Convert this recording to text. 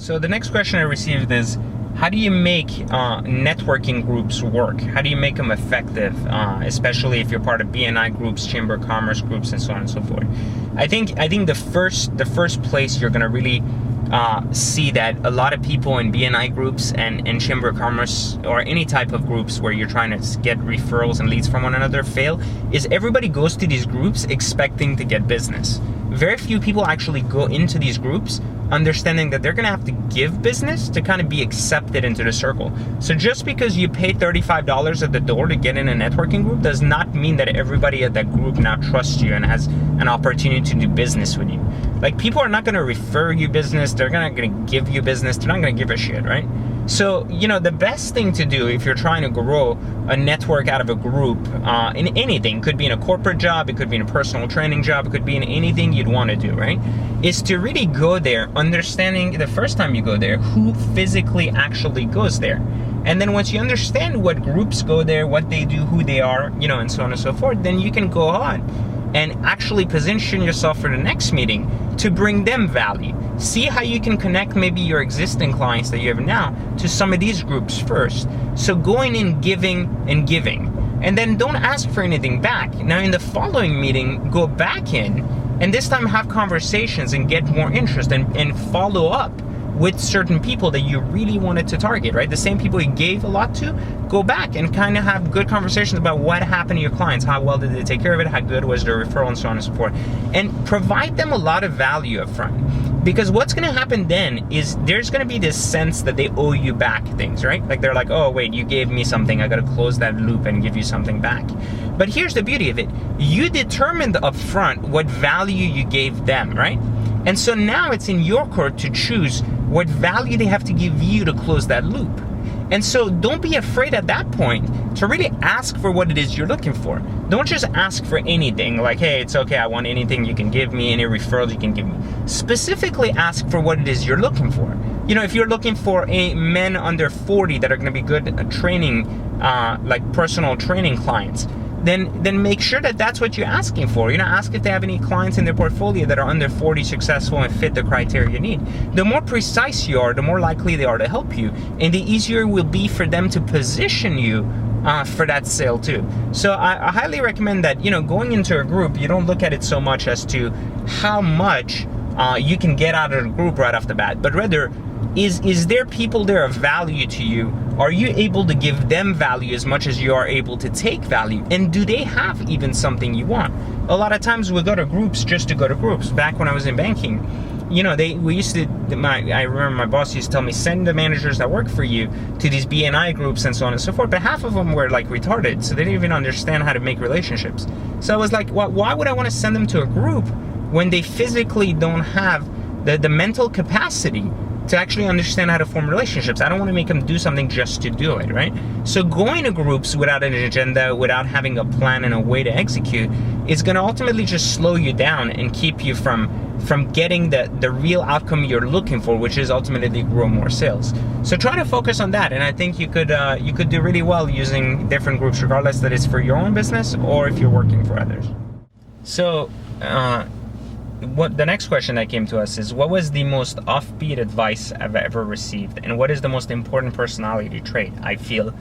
So the next question I received is, how do you make networking groups work? How do you make them effective, especially if you're part of BNI groups, Chamber of Commerce groups, and so on and so forth? I think the first place you're gonna really see that a lot of people in BNI groups and Chamber of Commerce or any type of groups where you're trying to get referrals and leads from one another fail is everybody goes to these groups expecting to get business. Very few people actually go into these groups understanding that they're gonna have to give business to kind of be accepted into the circle. So just because you pay $35 at the door to get in a networking group does not mean that everybody at that group now trusts you and has an opportunity to do business with you. Like, people are not gonna refer you business, they're not gonna give you business, they're not gonna give a shit, right? So, the best thing to do if you're trying to grow a network out of a group, in anything, could be in a corporate job, it could be in a personal training job, it could be in anything you'd want to do, right? Is to really go there, understanding the first time you go there, who physically actually goes there. And then once you understand what groups go there, what they do, who they are, and so on and so forth, then you can go on and actually position yourself for the next meeting to bring them value. See how you can connect maybe your existing clients that you have now to some of these groups first. So going in, giving, and then don't ask for anything back. Now in the following meeting, go back in, and this time have conversations and get more interest and follow up with certain people that you really wanted to target, right? The same people you gave a lot to, go back and kind of have good conversations about what happened to your clients, how well did they take care of it, how good was their referral, and so on and so forth. And provide them a lot of value up front. Because what's gonna happen then is there's gonna be this sense that they owe you back things, right? Like they're like, oh wait, you gave me something, I gotta close that loop and give you something back. But here's the beauty of it. You determined up front what value you gave them, right? And so now it's in your court to choose what value they have to give you to close that loop. And so don't be afraid at that point to really ask for what it is you're looking for. Don't just ask for anything like, hey, it's okay, I want anything you can give me, any referrals you can give me. Specifically ask for what it is you're looking for. If you're looking for men under 40 that are gonna be good at training, like personal training clients, then make sure that that's what you're asking for. Ask if they have any clients in their portfolio that are under 40 successful and fit the criteria you need. The more precise you are, the more likely they are to help you, and the easier it will be for them to position you for that sale too. So I highly recommend that, going into a group, you don't look at it so much as to how much you can get out of the group right off the bat, but rather, is there people there of value to you? Are you able to give them value as much as you are able to take value? And do they have even something you want? A lot of times we go to groups just to go to groups. Back when I was in banking, I remember my boss used to tell me, send the managers that work for you to these BNI groups and so on and so forth. But half of them were like retarded, so they didn't even understand how to make relationships. So I was like, why would I want to send them to a group when they physically don't have the mental capacity to actually understand how to form relationships? I don't want to make them do something just to do it, right? So going to groups without an agenda, without having a plan and a way to execute, is going to ultimately just slow you down and keep you from getting the real outcome you're looking for, which is ultimately grow more sales. So try to focus on that, and I think you could do really well using different groups, regardless that it's for your own business or if you're working for others. So what the next question that came to us is, what was the most offbeat advice I've ever received, and what is the most important personality trait I feel